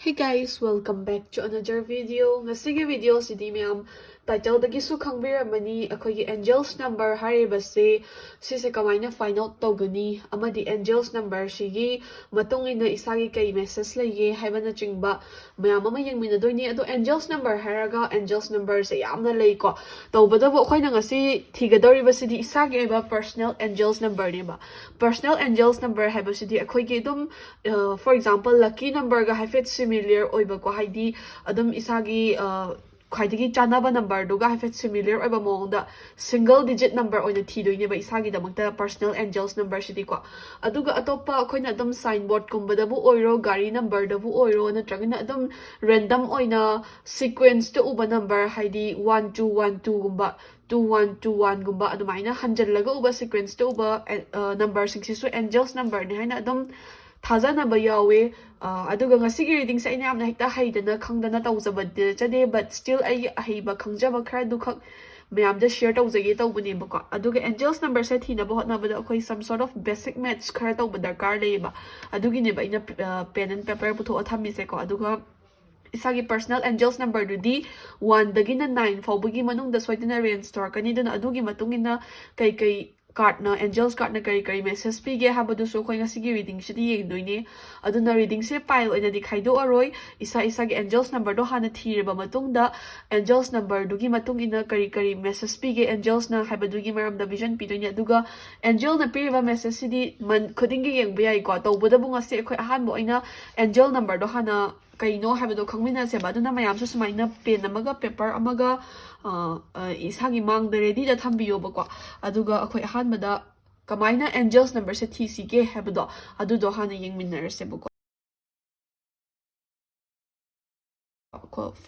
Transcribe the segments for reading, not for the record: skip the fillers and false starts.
Hey guys, welcome back to another video. Ngasigi video sidi mayam title dagi su khangbiramani akogi angels number haribase sise kamaina find out togani amadi angels number sigi matungina isagi kai message leye haibana chingba mayam ama yengminadoini ado angels number haraga angels number se yamna lei ko tobadabo khoina ngasi thigadori basidi isagi ba personal angels number ni ba personal angels number haibasidi akogi dum for example lucky number ga haifet similar oiba ko haidi adum isagi khwaidagi chanaba number duga haifet similar oiba mongda single digit number oina thidoine ba isagi damakta personal angels number shidi ko aduga atopa khoina adum signboard kumbada bu oiro gari number da bu oiro natragina adum random oina sequence to uba number haidi 1212 gumba 2121 gumba adumaina hanjallaga uba sequence to uba number singsisu angels number ni haina adum thazana ba yawe aduga ngasigi reading sa ina amna hekta haidana khangdana tawjabad chade but still ai haiba khangjaba khara dukha mayam da share tawjage tawbune bako aduga angels number sa thina ba hotna ba akoi some sort of basic maths khara tawba darkar leba adugi ne ba ina pen and paper putho athami se ko aduga isagi personal angels number dudi 1 dagina 9 fawbugi manung da soidina range store kani duna adugi matungina kai card na angels card na kari message pige habadu so khoi ngasigi reading shidi yengdoine aduna reading se pile oina dikhai do aroi isa gi angels number do hana thireba matungda angels number dugi matung ina kari message pige angels na habadu gi maram da vision pidoine aduga angel na piriba message sidi man khudingi yengbu yai ko tawbada bunga se khoi ahan bo oina angel number do hana kaino habado khangmina se baduna mayam su sumaina pen amaga paper amaga isagi mang da ready da thambiyo bako aduga akhoi ahanbada kamaina angels number se thsige habado adudo hana yengminar se bako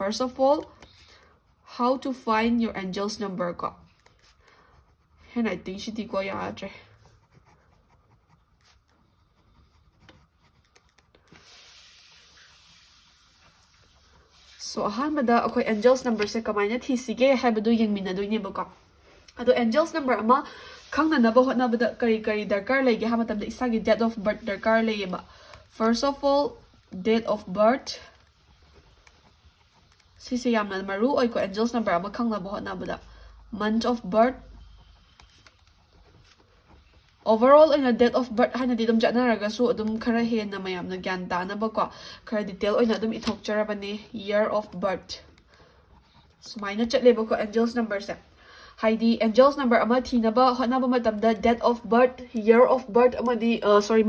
first of all how to find your angels number ko and I think shidi ko yaadre so ahanbada akhoi angels number se kamaina thsige habadu yengminadoine bako ado angels number ama khangna na ba hotna bada kari darkar lege ha matamda isagi date of birth darkar leyeba first of all date of birth sise yamna maru oi ko angels number ama khangna ba hotna bada month of birth overall in a date of birth hana di dum jana raga su adum khara he na mayam na gyan ta na ba ko khara detail oina adum ithok charabani year of birth sumaina chatle ba ko angels number se haidi angels number ama thina ba hona ba matamda date of birth year of birth amadi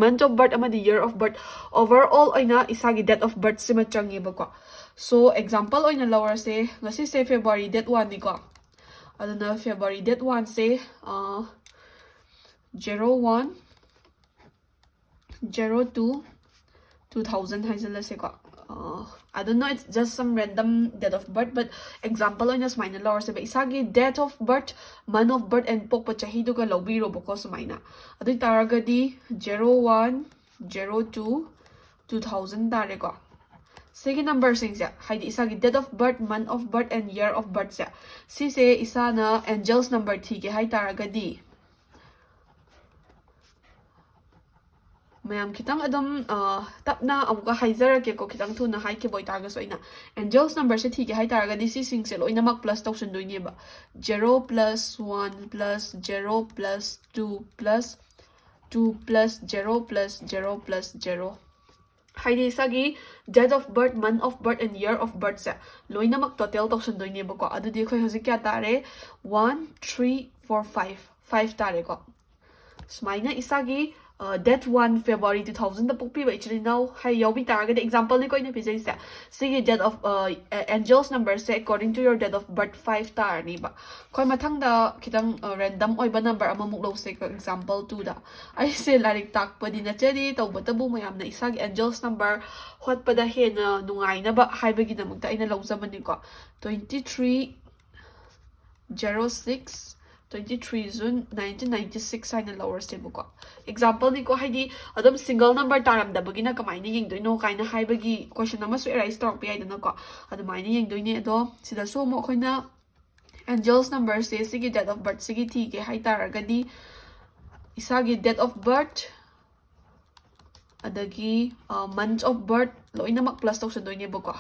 month of birth amadi year of birth overall oina isagi date of birth sima changi ba ko so example oina lower se ngasi se February date 1 ni ko aduna February date 1 se 01 02 2000 haizala se ko I don't know, it's just some random date of birth, but example on minor lower se isagi date of birth, month of birth, and pokpa chahi duga lobiro boko sumaina. Adu taragadi 01 02 2000 tareko. Second number sing se haidi isagi date of birth, month of birth, and year of birth se. Si se isana angels number thike hai taragadi. mayam kitang adum tapna amka haizara ke ko kitang thu na hai ke boy targa so ina angels number se thike hai targa disi sing se loina mak plus tausan doine ba 0 plus 1 plus 0 plus 2 plus 2 plus 0 plus 0 plus 0 haidi sagi date of birth, month of birth, and year of birth se loina mak total tausan doine ba ko adu di khoi hoji kya tare 1 3 4 5 5 tare ko smaina isagi date 1 February 2000 the pokpi ba actually now hai yobi target example ni ko ina pijai sa sige date of angels number say according to your date of birth 5 tar ni ba koi mathang da kitang random oi ba number ama muk lo se example 2 da ai se larik tak pa din na chedi to batabu mayam na isagi angels number hot pa da he na nungai na ba hai ba gi namuk ta ina lo zaman ni ko 23 06 23 June 1996 haina lower stable ko example ni ko haidi adum single number taram da bagina kamai ni yeng doino kaina hai bagi question nama su erase talk pi aidana ko adumai ni yeng doine ado sida so mo khoina angels number se sigi date of birth sigi thi ke hai taragadi isagi date of birth adagi month of birth loinamak plus tawsandoineba ko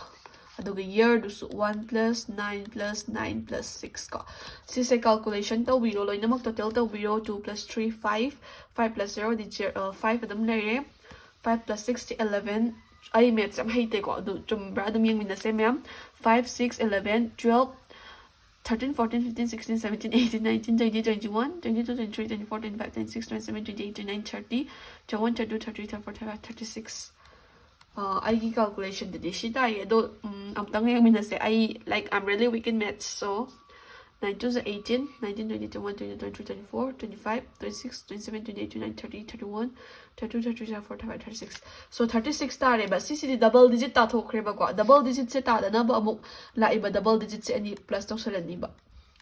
aduga year dusu 1 plus 9 plus 9 plus 6 ko sise calculation tawbiro loinamak total tawbiro 2 plus 3 5 5 plus 0 di 5 adam leire 5 plus 6 11 ay maths am haite ko adu chumbra adum yang minase ma'am 5 6 11 12 13, 14, 15, 16, 17, 18, 19, 20, 21, 22, 23, 24, 25, 26, 27, 28, 29, 30, 31, 32, 33, 34, 35, 36. I calculation today. Shita, I do, I'm telling you, I'm really weak in maths, so 9 to 18, 19, 20, 21, 22, 23, 24, 25, 26, 27, 28, 29, 30, 31, 32, 33, 34, 35, 36. So 36 tare ba sisi double digit ta thokre ba ko double digit se ta da na ba amuk la iba double digit se ani plus to salan ni ba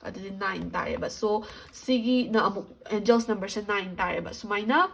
adi 9 tare ba so sigi na amuk angels number se 9 tare ba so maina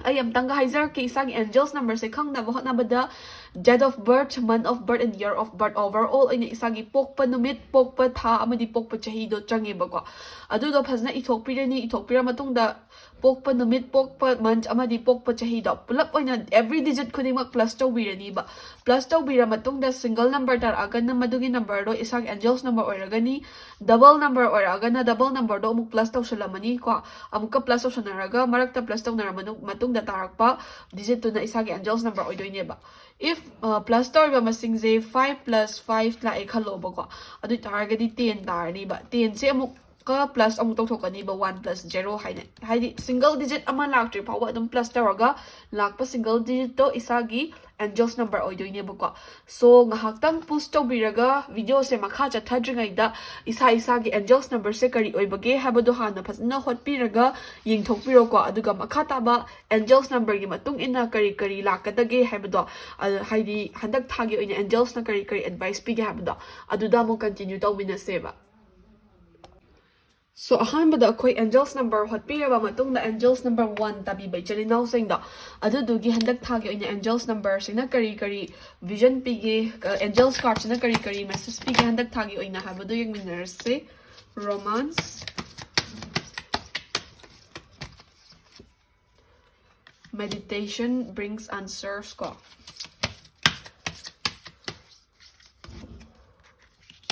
ay am tanga hizer ke isang angels number se khang na ba na ba da date of birth, month of birth, and year of birth overall ay isagi pokpa numit pokpa tha amadi pokpa chahi do changi ba ko adu do phasna ithokpira matong da pokpa numit pokpa month amadi pokpa chahi do pulap oina every digit khudimak plus to birani ba plus to bira matong da single number tar agan na madugi number do isang angels number oragani double number oragana double number do amuk plus to salamani ko amuka plus to sanaraga marakta plus to naramanu matong da tarakpa digit to na isagi angels number oidoine ba if plus to ba masing ze 5 plus 5 la ekhalo ba ko adu targadi 10 tar ni ba 10 se amuk ka plus amuk tokthokani ba 1 plus 0 haidi single digit ama laktri pawa adum plus taraga lakpa single digit to isagi angels number oidoine ba ko so ngahaktang push to biraga video se makha cha thadringai da isa gi angels number se kari oibage habado hana phasna hotpiraga yingthokpiro ko aduga makha ta ba angels number gi matung ina kari lakadage habado haidi handak thagi oina angels na kari advice pige habado aduda mo continue to wina seva so ahanbada akoi angels number hotpira ba matung da angels number 1 tabi bai chali now sing da adu dugi handak thagi oina angels number sina kari vision pige angels card sina kari message pige handak thagi oina habado yung minarse romance meditation brings answers ko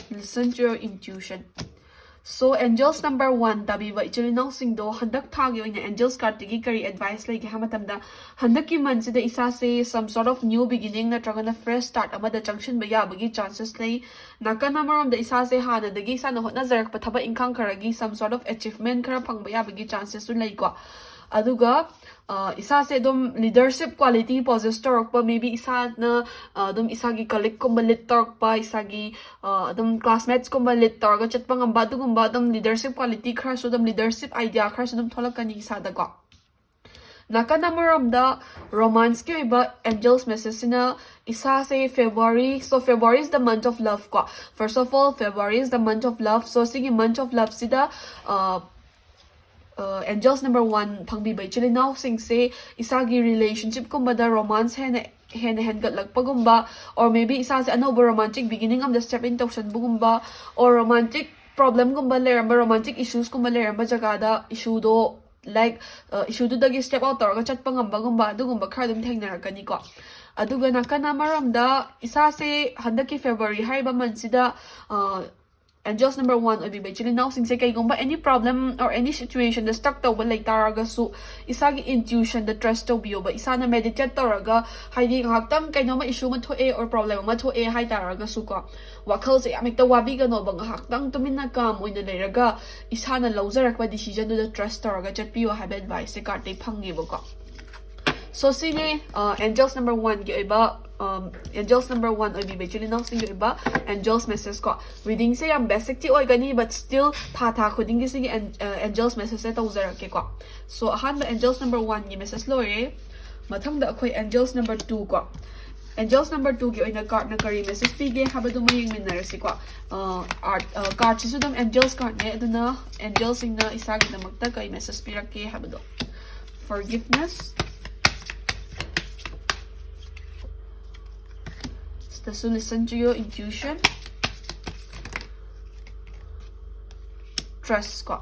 listen to your intuition. So angels number 1 tabi ba ichili nang singdo handak thagi oina angels card tigi kari advice lagi hamatamda handak ki man sida isa se some sort of new beginning na tragana fresh start amada junction ba ya bagi chances lay nakana maram da isa se hana dagi sa na hotna zarak pathaba ingkang karagi some sort of achievement kara phang ba ya bagi chances su lay ko aduga isa se dum leadership quality possess torok pa maybe isa na dum isagi colleague ko malit torok pa isagi dum classmates ko malit torok chat pang amba dum leadership quality khar so dum leadership idea khar so dum tholak kani isa da ko nakanamuram da romance ke iba angels message na isa se February so February is the month of love ko first of all February is the month of love so sigi month of love sida angels number 1 phangbi bai chili now sing se isagi relationship ko bada romance hen gat lagpagumba or maybe isa se ano romantic beginning of the step in tokshan bugumba or romantic problem gumba leramba romantic issues gumba leramba jagada issue do like issue do dagi step out torga chat pangamba gumba adugumba khadum thengnarakani ko aduga nakana maramda isa se handaki February haiba mansida angels number 1 obi bai chili now sing se kai gomba any problem or any situation the stuck to like taraga su isagi intuition the trust to bio ba isana meditate taraga haidi haktam kaino ma issue ma thoe or problem ma thoe hai taraga su ko wakhal se amik ta wabi ga no bang haktam tumina kam oina leraga isana lawjarak ba decision do the trust taraga chat pio have advice se karte phangi ba ko so sine angels number 1 gi iba angels number 1 obi bai chili now sing iba angels message ko reading se am basic ti oi gani but still tha khuding gi sing angels message se tawzara ke ko so han angels number 1 gi message lore mathang da khoi angels number 2 ko angels number 2 gi oina card na kari message pige habadu mo yeng minar si ko art card chisu dam angels card ne aduna angels sing na isagi na magta kai message pirake habadu forgiveness so listen to your intuition trust ko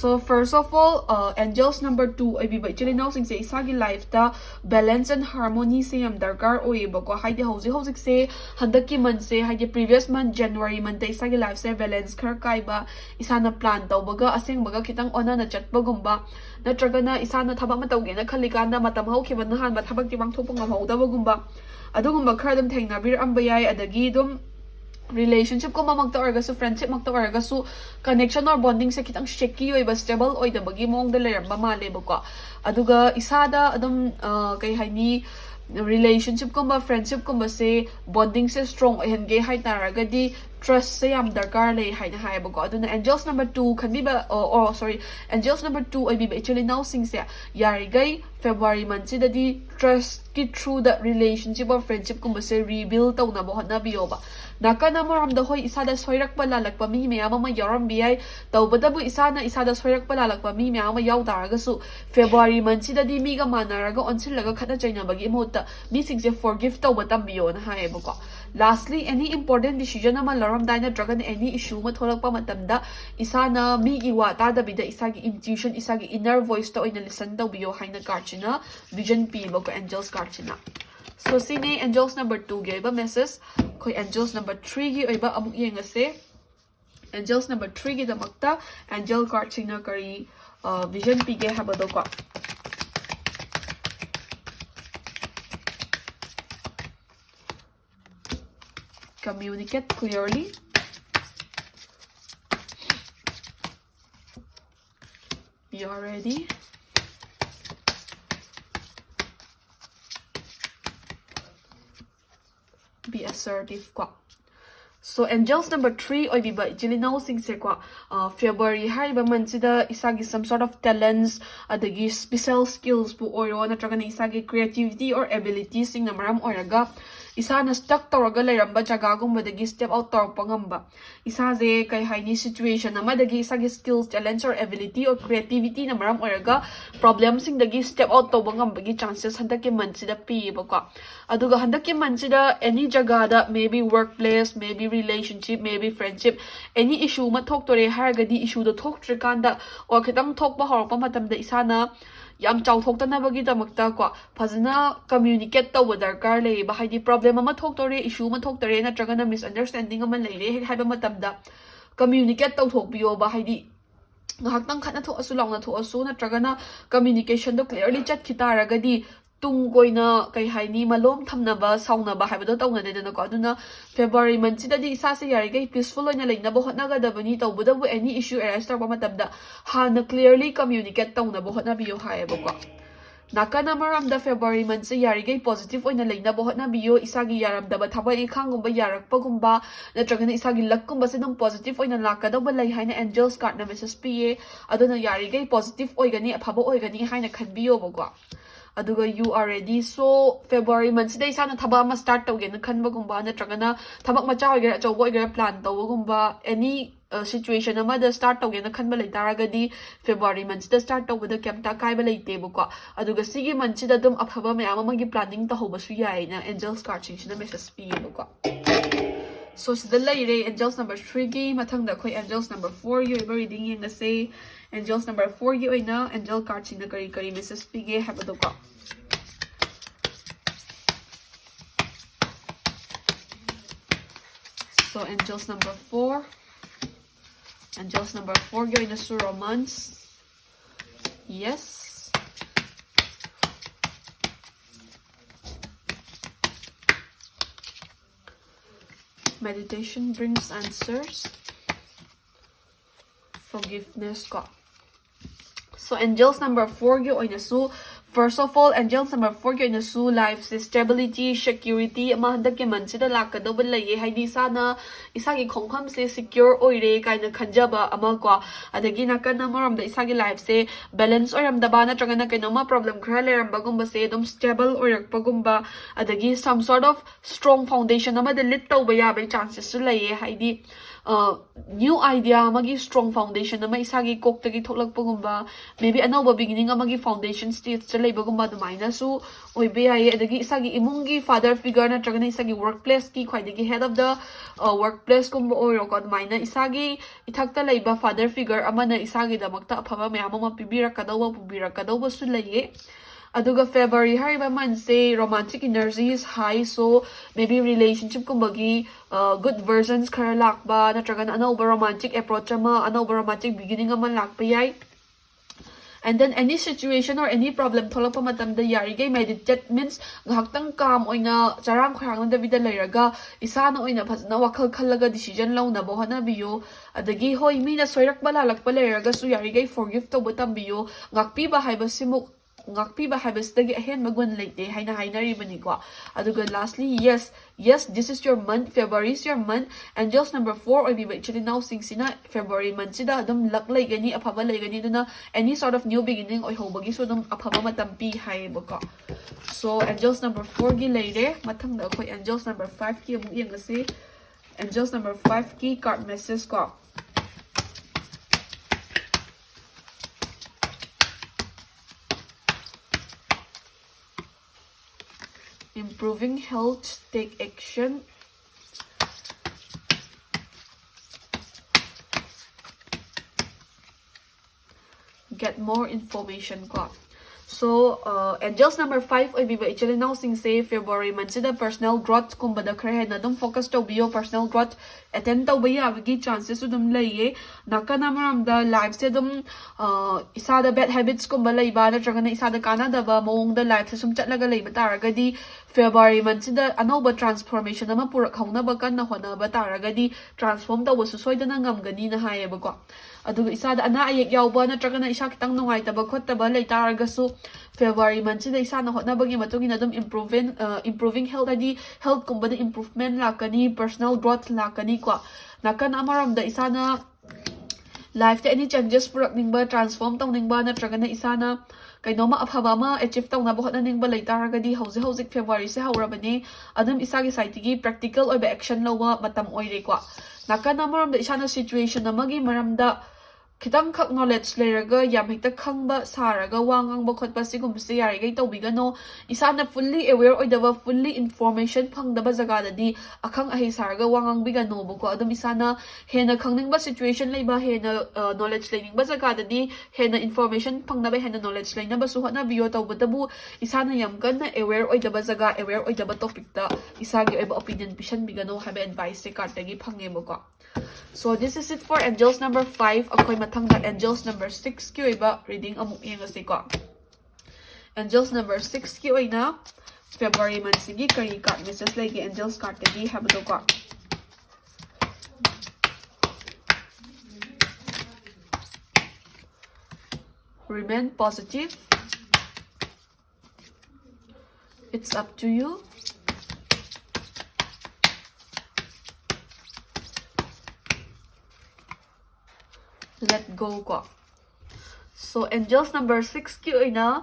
So first of all, angels number 2 abiba ichili now sing se isagi life ta balance and harmony se yam darkar oiba ko haide hojik se handaki month se haide previous month January month isagi life se balance khar kaiba isana plan tawbaga aseng baga kitang ona na chatba gumba natragana isana thabak ma tawge na khalikanda matam haukiba na han ba thabak ti bang thopong ngamaudaba gumba adugumba khar dum thengna bir amba yai adagi dum relationship ko mamagta orgasu friendship magta orgasu connection or bonding se kitang shaky oi ba stable oi da bagi mong da leramba male ba ko aduga isada adum kai haini relationship ko ba friendship ko ba se bonding se strong hen ge hai taraga di trust se yam darkar le hai na hai ba ko aduna angels number 2 kan bi ba sorry angels number 2 oi bi ba actually now sing se yari gai February month si da di trust ki through the relationship or friendship ko ba se rebuild taw na ba hot na biyo ba nakana maram da hoy isada soirak pa lalakpa mi meyam ma yaram biyai tawbadabu isada soirak pa lalakpa mi meyam ma yaw taraga su February month si da di mi ga manaraga onsilaga khata chaina bagi mota mi sing se forgive tawba tambiyo na hai ba ko lastly any important decision ama laram daina dragon any issue ma tholakpa matamda isana mi gi wa ta da bida isagi intuition isagi inner voice ta oina listen tawbiyo haina karchina vision p ba ko angels karchina so sine angels number 2 gi ba message koi angels number 3 gi oiba amuk yengase angels number 3 gi damakta angel card china kari vision p ge habado ko communicate clearly you are ready be assertive kwa so angels number 3 oi biba jili now sing se kwa February hai ba man sida isagi some sort of talents adagi special skills bu oiro na traga na isagi creativity or ability sing na maram oraga isana stuck tawraga leiramba jaga gumba dagi step out torpa ngamba isaje kai haini situation ama dagi isagi skills talents or ability or creativity na maram oraga problem sing dagi step out tawba ngamba gi chances handaki man sida pi ba kwa aduga handaki man sida any jaga da maybe workplace maybe relationship maybe friendship any issue ma thok tore hargadi issue do thok trikanda or kitang thok ba horpa matamda isana yam chaw thok ta na bagi damakta ko phajna communicate taw darkar le ba haidi problem ama thok tore issue ma thok tore na traga na misunderstanding ama leire haiba matamda communicate taw thok biyo ba haidi ngahak khana tho asu launa tho asu na traga na communication do clearly chat khitaragadi tung koina kai haini malom thamna ba sauna ba haibado tawna de na ko aduna February month sida di isa se yari gai peaceful oina leina bo hotna ga dabani tawbuda bu any issue arise tar ba matabda ha na clearly communicate tawna bo hotna biyo hae ba ko nakana maram da February month se yari gai positive oina leina bo hotna biyo isagi yaram da ba thaba e khangum ba yarak pa gumba na tragana isagi luck kum ba se dum positive oina lakka da ba lai haina angels card na message pa aduna yari gai positive oigani aphaba oigani haina khanbiyo ba ko aduga you are ready so February month sida isana thaba ma start tawge na khanba gumba na tragana thabak macha oigera chawbo oigera plan tawba gumba any situation ama da start tawge na khanba leitaragadi February month sida start tawba da kemta kaiba leite buko aduga sigi month sida dum aphaba mayam ama gi planning ta hoba su yai na angels card ching sida message pi buko so sida laire angels number 3 gi mathang da khoi angels number 4 you ever reading in the say angels number 4 gi oina angel card ching na kari message pi ge habado ko so angels number 4 gi oina su romance yes meditation brings answers forgiveness ko so angels number 4 gi oina su first of all angels number 4 gi oina su life stability security ama handak ke man sida lakado bal lai haidi sana isagi khongkham se secure oire kaina khanjaba ama ko adagi nakana maram da isagi life se balance oram da bana tragana kaina ma problem khra leram bagum ba se dum stable orak pagum ba adagi some sort of strong foundation ama de lit tawba ya bai chances su lai haidi new idea amagi strong foundation ama isagi koktagi thoklakpagumba maybe anauba beginning amagi foundation stage cha leibagumba dumaina su oibe yaye adagi isagi imungi father figure na tragana isagi workplace ki khwaidagi head of the workplace kumba oiro ko dumaina isagi ithakta leiba father figure amana isagi damakta aphaba mayam ama pubirakadauba su leiye aduga February hariba month romantic energy is high, so maybe relationship kumbagi good versions khara lakba natraga anauba romantic approach ama anauba romantic beginning ama lakpa yai. And then any situation or any problem tholakpa matamda yarigay meditate means ngahaktang calm oina charang kharang na davida leiraga isa na oina phajna wakhal khallaga decision launa bo hana biyo adagi hoi mi na soirak balalakpa leiraga su yarigay forgive to botam biyo ngakpi ba haiba simuk ngakpi ba habisdagi ahen magun late haina hainari banigwa aduga lastly yes this is your month. February is your month. Angels number 4 or biba actually now sing sina February month sida adum luck lay gani aphaba lay gani duna any sort of new beginning or hobagi so dum aphaba matampi hai baka. So angels number 4 gi later mathang da koi angels number 5 ki amuk yang kasi angels number 5 ki card message ko. Improving health, take action. Get more information ko. So, angels number 5 ay biba actually now sing say February month sida personal growth kumbada khare na dum focus to biyo personal growth attend to biya wigi chances dum laye nakana maram da life se dum isa da bad habits kumbala iba na traga na isa da kana da ba mong da life se sum chatlaga leiba taragadi February month sida anoba transformation ama purak hauna ba kan na hona ba taragadi transform ta wasu soidana ngamgani na haye ba ko aduga isa da ana ayek yawba na traga na isa kitang nungai ta ba khotta ba lei taragasu February month sida isa na hotna bagi matungin adum improving health adi health kumbada improvement lakani personal growth lakani kwa nakan amaram da isa na life ta any changes purak ningba transform tong ningba na traga na isa na kainoma aphaba ma achieve tong na bokhat na ningba lei taragadi hauzik February se haurabani adum isa gi site gi practical oiba action lawa matam oire kwa nakan amaram da isa na situation amagi maram da kitang khak knowledge leraga yam hekta khangba saraga wangang ba khotpa sigum se yari gai tobigano isana fully aware oidaba fully information phangdaba jaga dadi akhang ahi saraga wangang bigano boko adum isana hena khangning ba situation leiba hena knowledge learning ba jaga dadi hena information phangdaba hena knowledge learning ba su hotna bio tawbatabu isana yam kanna aware oidaba jaga aware oidaba topic ta isagi oiba opinion pishan bigano have advice se kartagi phange boko. So this is it for angels number 5. Akoy matang na angels number 6 ki iba reading amuk yang kasi ko. Angels number 6 ki oy na February month sige kari card message lagi angels card tagi habdo ko. Remain positive. It's up to you. Let go ko. So angels number 6 ki oy na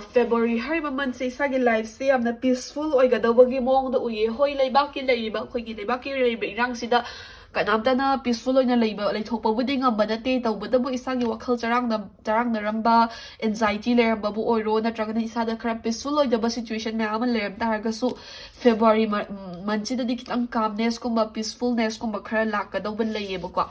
February hariba month se sagi life se amna peaceful oy gadawagi mong da uye hoi leibak ki leiba khoi gi leibak ki leiba irang sida kanamta na peaceful oy na leiba leithokpa budi ngamba na te tawbada bu isagi wakhal charang na ramba anxiety leramba bu oiro na traga na isa da khara peaceful oy da ba situation ma aman leram ta harga su February month sida dikitang calmness kumba peacefulness kumba khara lakka dawban leiye bu ko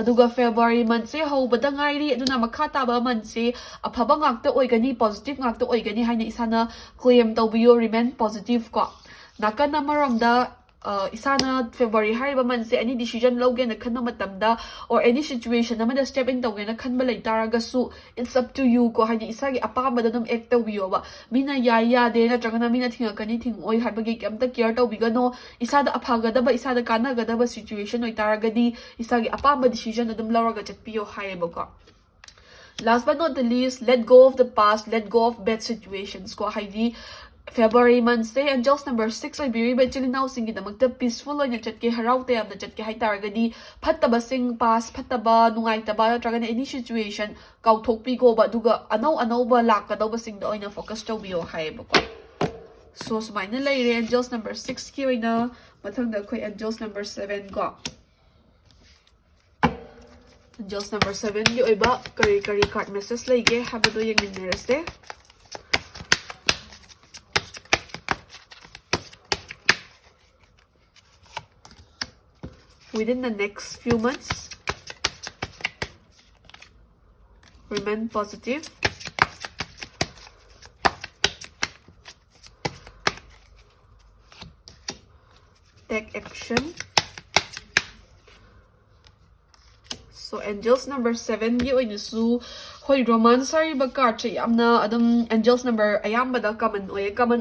aduga February month se hobada ngairi aduna makata ba month se aphaba ngakta oigani positive ngakta oigani haina isana claim tawbiyo remain positive ko nakana maramda isana February hariba month se any decision loge na khanna matamda or any situation amada step in tawge na khanba lai taraga su it's up to you ko haini isagi apama da dum act tawbiyo ba mina ya de na tragana mina thinga kani thing oi habagi kamta care tawbiga no isada aphaga da ba isada kana ga da ba situation oi taraga di isagi apama decision adum lawraga chatpiyo haiba ko. Last but not the least, let go of the past, let go of bad situations ko haidi February month se angels number 6 ay biri ba chili now singi da magta peaceful oy na chatke haraw te am na chatke hai taragadi phattaba sing pass phattaba nungai taba traga na any situation kaw thokpi ko ba duga anau ba lak ka daw ba sing da oy na focus to bio hai ba ko. So sumaina lai angels number 6 ki oy na mathang da khoi angels number 7 ko. Angels number 7 gi oiba kari card message leige habado yengminnerase. Within the next few months, remain positive. Take action. So angels number 7 gi oina su hoi romance ari ba card che yamna adam angels number ayamba da common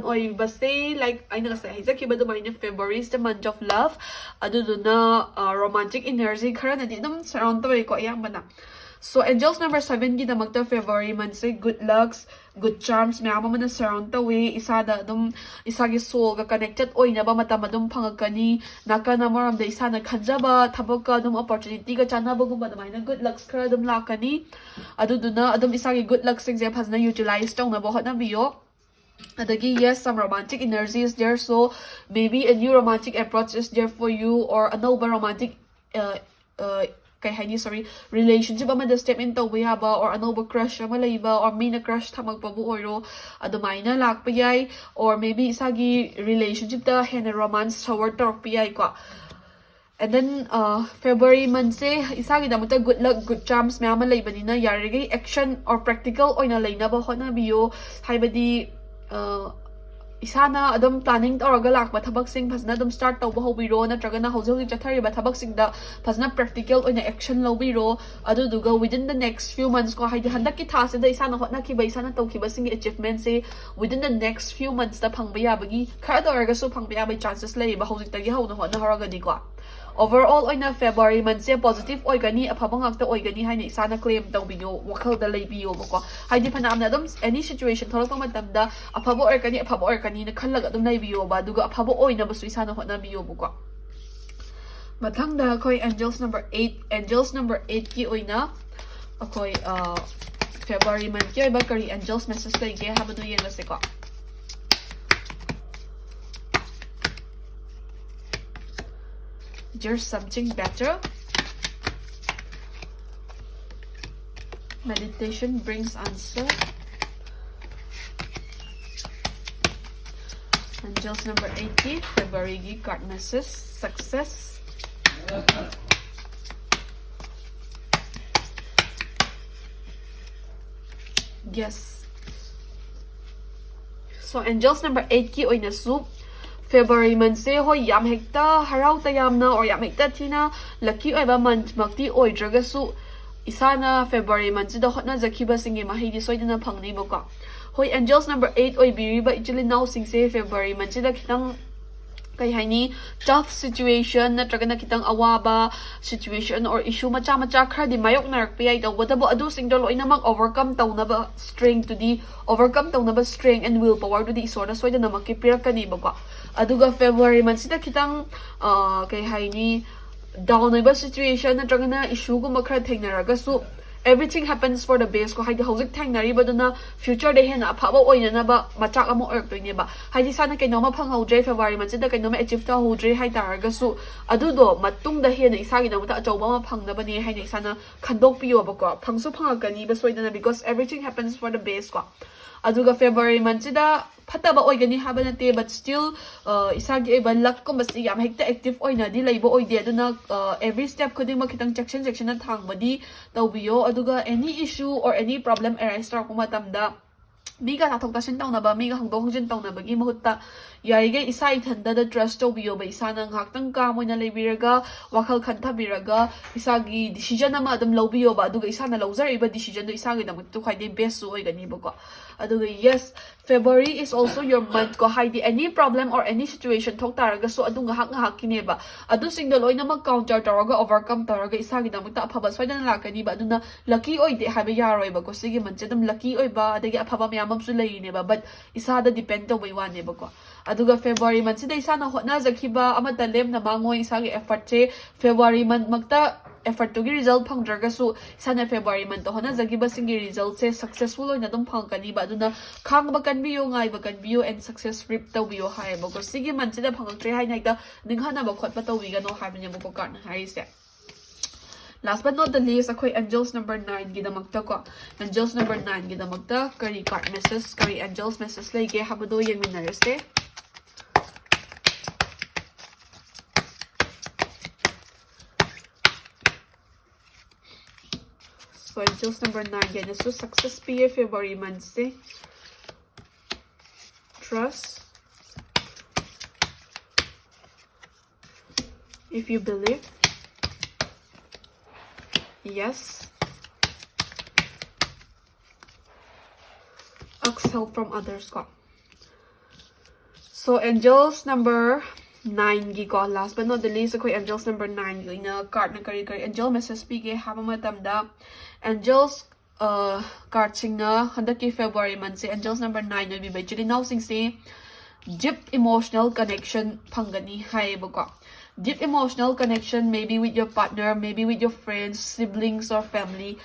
oi ba say like aina sa hizaki ba do mine February is the month of love adu na romantic energy khara na di dum surround to ko ayamba na. So angels number 7 gi damakta February month say good lucks, good charms mayama man surround to way isa da dum isa gi soul ga connected oina ba mata madum phangakani nakana moram da isa na khanjaba thabak ka dum opportunity ga chana ba gum ba mine good lucks khara dum lakani adu na adum isa gi good lucks sing je phasna utilize tong na ba hotna biyo. Adagi, yes, some romantic energy is there, so maybe a new romantic approach is there for you, or a noble romantic relationship ama step in tawba yaba, or anoba crush ama layba, or mina crush thamagpa bu oiro adumaina lakpa yai, or maybe isagi relationship da hena romance toward torpa yai ko. And then February month se isagi damuta good luck, good charms mayama laybanina yarige action or practical oina lainaba hotna biyo haibadi isana adum planning tawraga lakba thabak sing phasna adum start tawba hobiro natraga na hojoli chathari ba thabak sing da phasna practical oina action lobiro adu duga within the next few months ko haidi handak ki thase da isana hotna ki ba isana tawki ba sing achievement se within the next few months da phangba yabagi khara tawraga su phangba yabai chances lei ba hojik tagi hawna hotna haraga di ko. Overall oina February month se positive oigani aphabang akta oigani haina isana claim tawbiyo wakhal da leibiyo bako haidi phanamna adum any situation tholakpa matamda aphabo oigani na khallaga adum leibiyo ba duga aphabo oina basu isana hotna biyo bako. Mathangda khoi angels number 8 ki oina akhoi February month ki oiba kari angels message leige habadu yengase ko. There's something better. Meditation brings answer. Angels number 80, February card message, success. Yes. So angels number 8 ki oina su February month se hoi yam hekta harau ta yamna or yam hekta thina lucky oiba month makti oidraga su isana February month da hotna zakhiba singe mahidi soidana phangni boko. Hoi angels number 8 oi biriba ichili now sing se February month da khitang kai haini tough situation natraga na kitang awaba situation or issue macha khra di mayok narak pi ai daw wadabo adu sing do loina mag overcome tawnaba strength to the overcome tawnaba strength and willpower to the isona soida na makipirakani bako aduga February month sida kitang kai haini down oiba situation natraga na issue gu makhra thengnaraga su everything happens for the best ko haidi hojik thangnari baduna future de hena aphaba oina na ba machak amo ork toine ba haidi sana kaino ma phanghau February month da kaino ma achieve ta hodre hai taraga su adu do matung da hena isagi na ta achoba ma phangna bani haidi sana khandok piyo ba ko phangsu phangakani ba soidana because everything happens for the best ko aduga February month da phataba oigani habanate but still isagi eba luck ko basi yam hekta active oina di leibo oide aduna every step khuding ma khitang section na thangbadi tawbiyo aduga any issue or any problem arise tar kuma tamda miga tathok tasin tawna ba miga hangdong hojin tawna bagi mahutta yarige isa ithanda da trust tawbiyo ba isa na ngaktang ka moina lebiraga wakhal khantha biraga isagi decision ama adum lawbiyo ba aduga isa na lawzar iba decision do isagi da mutu khaide best su oigani ba ko aduga yes February is also your month ko haidi any problem or any situation thok taraga so adu ngahak kineba adu singdol oina mag counter taraga overcome taraga isagi da muta aphaba soidana lakani ba aduna lucky oide habi yaroi ba ko sigi manche dum lucky oi ba adagi aphaba myamam su leine ba but isada depend to bai wane ba ko aduga February month sida isana hotna zakhiba amata lem na mangoi isagi effort che February month makta effort to gi result phangdraga su sana February month hona zagiba singi result se successful oina dum phangkani ba aduna khangba kanbiyo ngai ba kanbiyo and success rip tawbiyo hai ba ko sigi month sida phangaktre hai naida ninghana ba khotpa tawbiga no hai bani ba ko kan hai se Last but not the least, akoy angels number 9 gidamakta ko. Angels number 9 gidamakta kari card message, kari angels message lege habado yengminarase. So angels number 9 yan so success piye February month se. Trust. If you believe. Yes. Ask help from others ko. So angels number 9 gi ko. Last but not the least, ako'y angels number 9 gi na card na kari angel message pige haba matamda angels card sing na handaki February month si angels number 9 na bibay chili now sing si deep emotional connection phangani hai bako. Deep emotional connection, maybe with your partner, maybe with your friends, siblings, or family.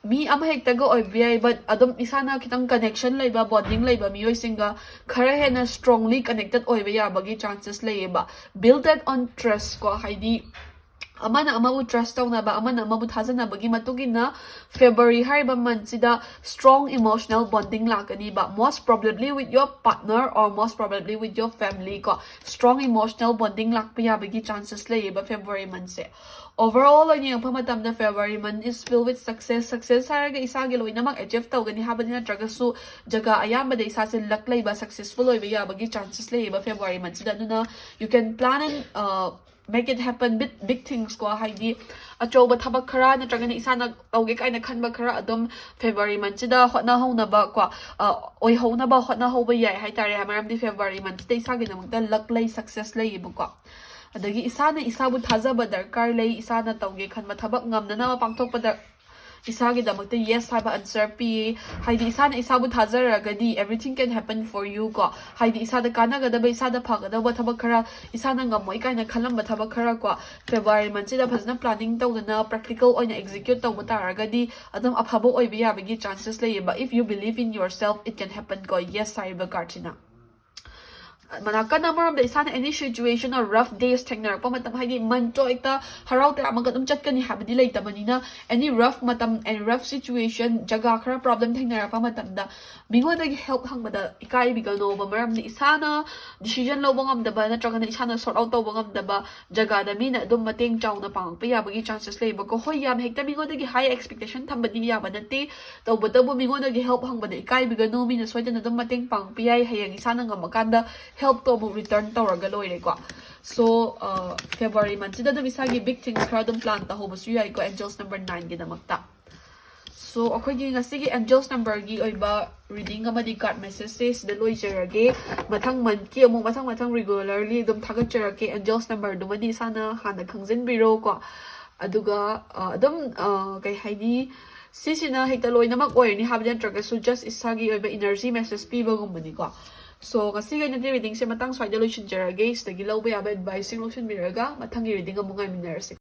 Mi ama hektaga oibiyay, but adom isa na kitang connection laiba, bonding laiba, miyoy singa kara na strongly connected oibaya bagi chances laiba. Build that on trust ko, haidi ama na ama bu trust taw na ba, ama na ama bu thasan na bagi matugin na February hariba month sida strong emotional bonding lagani ba, most probably with your partner or most probably with your family ko. Strong emotional bonding lakpaya bagi chances laiba February month se. Overall, ang yung pamatam na February month is filled with success. Success haraga isa giloy na mag-achieve taw gani haba na traga su jaga ayam ba da isa sin laklay ba successful oy ba bagi chances laiba February month sida no na you can plan and make it happen big things ko haidi achoba thabak khara na traga na isa na tawge kai na khanba khara adom February month sida hotna ho na ba ko oi ho na ba hotna ho ba yai hai tare hamaram di February month sida isa gi na magda laklay success laiba ko. Adagi isa na isa bu thazaba darkar lay isa na tawge khanma thabak ngam na mapangthok pa isa gi damakta yes haba answer pi haidi isa na isa bu thazaragadi everything can happen for you ko haidi isa da kana ga da ba isa da phaga da ba thabak khara isa na ngamoi kai na khalam ba thabak khara ko February month da phazna planning tawdana practical oina execute tawba taragadi adam aphabo oibiya bagi chances lay ba if you believe in yourself it can happen ko yes saiba kartina. Manaka na maram da isa na any situation or rough days thengnar pa matam haidi manto ekta harau ta magadum chat kani habdi lay tamanina any rough matam and rough situation jaga khara problem thengnar pa matam da mingo da help hang bada ikai bigano ba maram ni isa na decision lo bangam da ba na traga na isa na sort out to bangam da ba jaga da mina dum mateng chaw na pang pa ya bagi chances lay ba ko hoy yam hekta mingo da gi high expectation thambadi ya ba nate to bo mingo da gi help hang bada ikai bigano mina soida na dum mateng pang pa ya hayang isa na ngamakanda help to mo return to ragaloy ko. So February month sida dum isagi big things khara dum plan ta ho basu yai ko angels number 9 gidamakta. So akoy gi ngasigi angels number gi oiba reading amadi card messages da loy jerage mathang month ki among mathang regularly dum thagat jerage angels number dumadi sana hana khangjin biro ko aduga dum kai haidi sisina hekta loy namak oy ni habdan traga so just isagi oiba energy message pi bagum ko. So, kasi ganyan din reading siya matang sway delusion jaragay, sa gilaw ba yaba advising lotion miraga, matang reading ang mga minarasik.